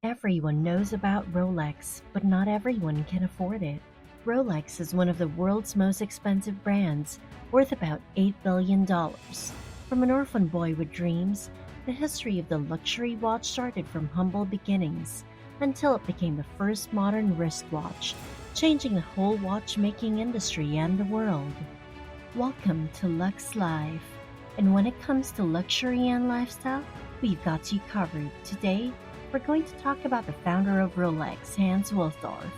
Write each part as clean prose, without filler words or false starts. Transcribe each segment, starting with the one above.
Everyone knows about Rolex, but not everyone can afford it. Rolex is one of the world's most expensive brands, worth about $8 billion. From an orphan boy with dreams, the history of the luxury watch started from humble beginnings until it became the first modern wristwatch, changing the whole watchmaking industry and the world. Welcome to Lux Life. And when it comes to luxury and lifestyle, we've got you covered. Today, we're going to talk about the founder of Rolex, Hans Wilsdorf,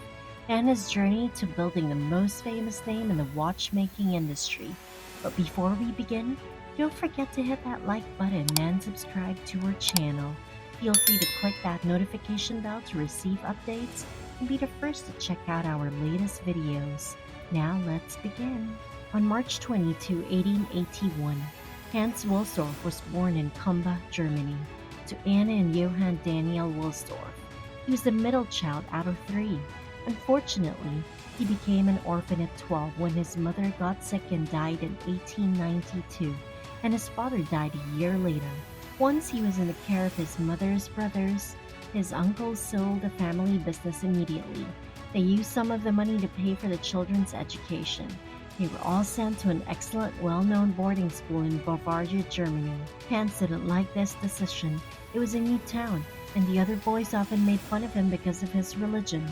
and his journey to building the most famous name in the watchmaking industry. But before we begin, don't forget to hit that like button and subscribe to our channel. Feel free to click that notification bell to receive updates and be the first to check out our latest videos. Now let's begin. On March 22, 1881, Hans Wilsdorf was born in Kumbach, Germany, to Anna and Johann Daniel Wilsdorf. He was the middle child out of three. Unfortunately, he became an orphan at 12 when his mother got sick and died in 1892, and his father died a year later. Once he was in the care of his mother's brothers, his uncles sold the family business immediately. They used some of the money to pay for the children's education. They were all sent to an excellent, well-known boarding school in Bavaria, Germany. Hans didn't like this decision. It was a new town, and the other boys often made fun of him because of his religion.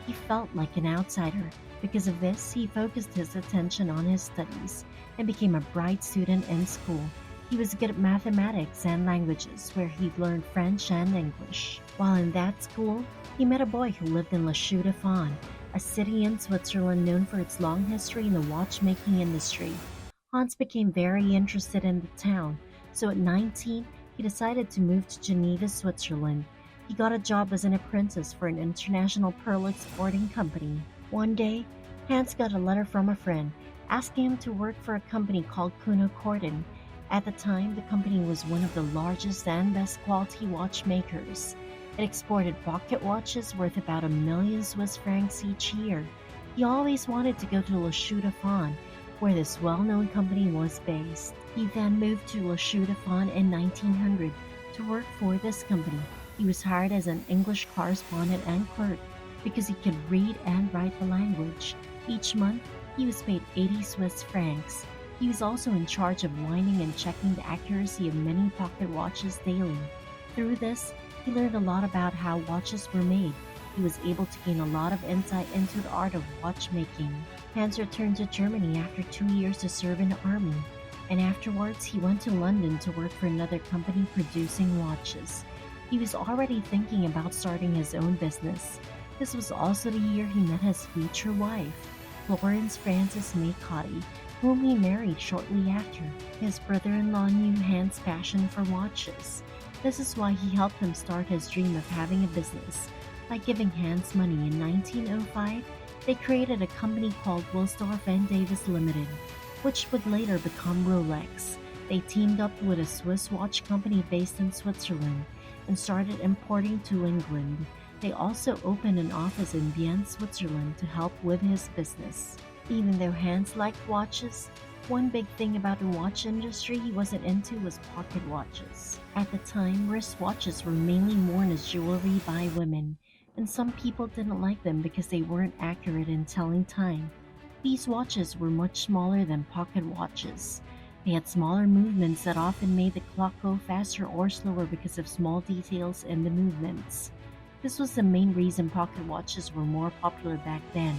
He felt like an outsider. Because of this, he focused his attention on his studies and became a bright student in school. He was good at mathematics and languages, where he learned French and English. While in that school, he met a boy who lived in Le Chaux-de-Fonds, a city in Switzerland known for its long history in the watchmaking industry. Hans became very interested in the town, so at 19, he decided to move to Geneva, Switzerland. He got a job as an apprentice for an international pearl exporting company. One day, Hans got a letter from a friend asking him to work for a company called Kuno Cordon. At the time, the company was one of the largest and best quality watchmakers. It exported pocket watches worth about £1,000,000 Swiss francs each year. He always wanted to go to Le Chaux-de-Fonds, where this well-known company was based. He then moved to Le Chaux-de-Fonds in 1900 to work for this company. He was hired as an English correspondent and clerk because he could read and write the language. Each month, he was paid 80 Swiss francs. He was also in charge of winding and checking the accuracy of many pocket watches daily. Through this, he learned a lot about how watches were made. He was able to gain a lot of insight into the art of watchmaking. Hans returned to Germany after 2 years to serve in the army, and afterwards he went to London to work for another company producing watches. He was already thinking about starting his own business. This was also the year he met his future wife, Florence Frances May Cotty, whom he married shortly after. His brother-in-law knew Hans' passion for watches. This is why he helped him start his dream of having a business. By giving Hans money in 1905, they created a company called Wilsdorf and Davis Limited, which would later become Rolex. They teamed up with a Swiss watch company based in Switzerland and started importing to England. They also opened an office in Vienna, Switzerland to help with his business. Even though Hans liked watches, one big thing about the watch industry he wasn't into was pocket watches. At the time, wristwatches were mainly worn as jewelry by women, and some people didn't like them because they weren't accurate in telling time. These watches were much smaller than pocket watches. They had smaller movements that often made the clock go faster or slower because of small details in the movements. This was the main reason pocket watches were more popular back then,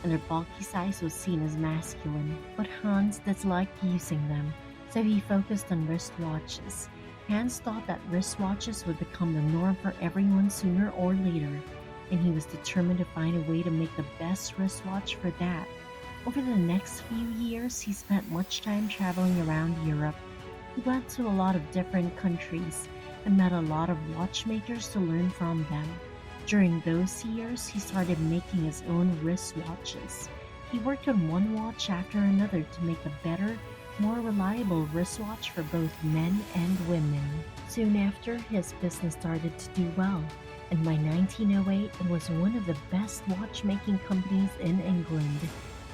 and their bulky size was seen as masculine. But Hans disliked using them, so he focused on wristwatches. Hans thought that wristwatches would become the norm for everyone sooner or later, and he was determined to find a way to make the best wristwatch for that. Over the next few years, he spent much time traveling around Europe. He went to a lot of different countries and met a lot of watchmakers to learn from them. During those years, he started making his own wristwatches. He worked on one watch after another to make a better, more reliable wristwatch for both men and women. Soon after, his business started to do well, and by 1908, it was one of the best watchmaking companies in England.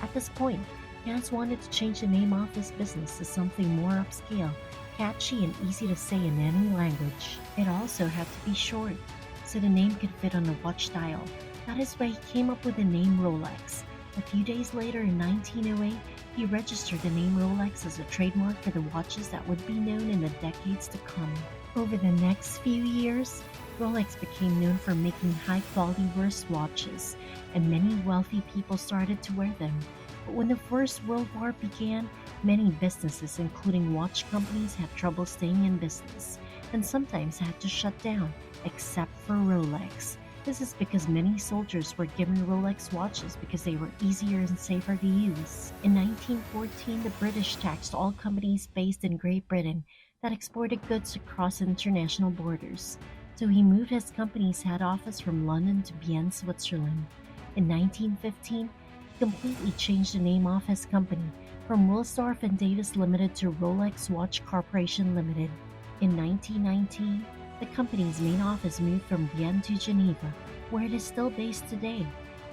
At this point, Hans wanted to change the name of his business to something more upscale, catchy, and easy to say in any language. It also had to be short, so the name could fit on a watch dial. That is why he came up with the name Rolex. A few days later, in 1908, he registered the name Rolex as a trademark for the watches that would be known in the decades to come. Over the next few years, Rolex became known for making high-quality wristwatches, and many wealthy people started to wear them. But when the First World War began, many businesses, including watch companies, had trouble staying in business, and sometimes had to shut down, except for Rolex. This is because many soldiers were given Rolex watches because they were easier and safer to use. In 1914, the British taxed all companies based in Great Britain that exported goods across international borders, so he moved his company's head office from London to Bienne, Switzerland. In 1915, he completely changed the name of his company from Wilsdorf and Davis Limited to Rolex Watch Corporation Limited. In 1919, the company's main office moved from Bienne to Geneva, where it is still based today.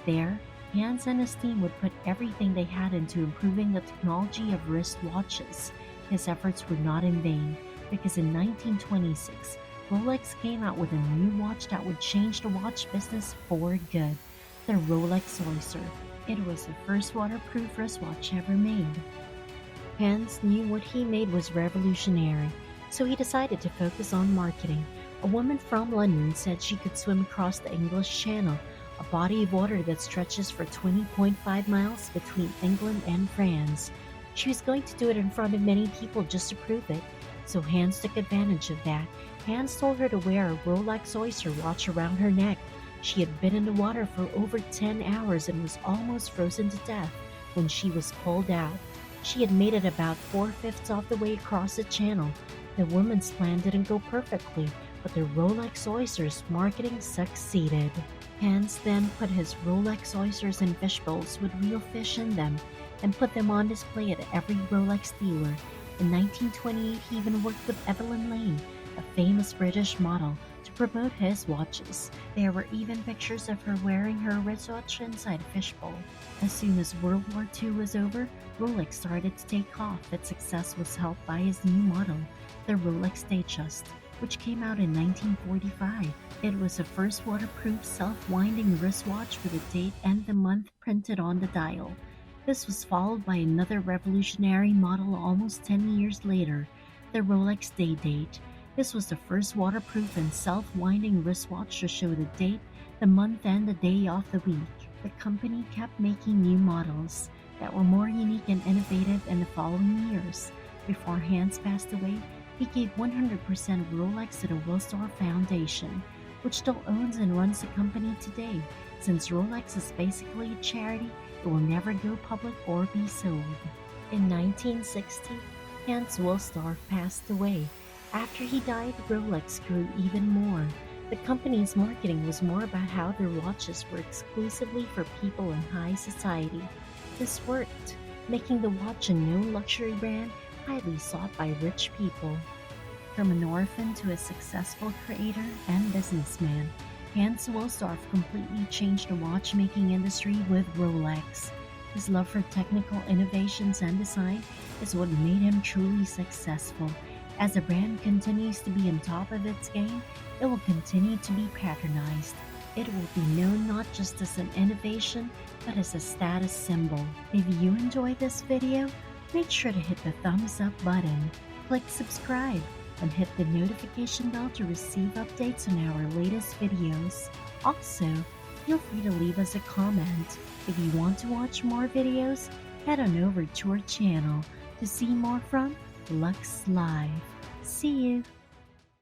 There, Hans and his team would put everything they had into improving the technology of wrist watches. His efforts were not in vain, because in 1926, Rolex came out with a new watch that would change the watch business for good, the Rolex Oyster. It was the first waterproof wristwatch ever made. Hans knew what he made was revolutionary, so he decided to focus on marketing. A woman from London said she could swim across the English Channel, a body of water that stretches for 20.5 miles between England and France. She was going to do it in front of many people just to prove it, so Hans took advantage of that. Hans told her to wear a Rolex Oyster watch around her neck. She had been in the water for over 10 hours and was almost frozen to death when she was pulled out. She had made it about 4/5 of the way across the channel. The woman's plan didn't go perfectly, but the Rolex Oyster's marketing succeeded. Hans then put his Rolex Oysters in fish bowls with real fish in them and put them on display at every Rolex dealer. In 1928, he even worked with Evelyn Lane, a famous British model, to promote his watches. There were even pictures of her wearing her wristwatch inside a fishbowl. As soon as World War II was over, Rolex started to take off. Its success was helped by his new model, the Rolex Day Just, which came out in 1945. It was the first waterproof self-winding wristwatch with the date and the month printed on the dial. This was followed by another revolutionary model almost 10 years later, the Rolex Day Date. This was the first waterproof and self-winding wristwatch to show the date, the month, and the day of the week. The company kept making new models that were more unique and innovative in the following years. Before Hans passed away, he gave 100% of Rolex to the Wilsdorf Foundation, which still owns and runs the company today. Since Rolex is basically a charity, it will never go public or be sold. In 1960, Hans Wilsdorf passed away. After he died, Rolex grew even more. The company's marketing was more about how their watches were exclusively for people in high society. This worked, making the watch a known luxury brand highly sought by rich people. From an orphan to a successful creator and businessman, Hans Wilsdorf completely changed the watchmaking industry with Rolex. His love for technical innovations and design is what made him truly successful. As the brand continues to be on top of its game, it will continue to be patronized. It will be known not just as an innovation, but as a status symbol. If you enjoyed this video, make sure to hit the thumbs up button, click subscribe, and hit the notification bell to receive updates on our latest videos. Also, feel free to leave us a comment. If you want to watch more videos, head on over to our channel to see more from Lux Live. See you!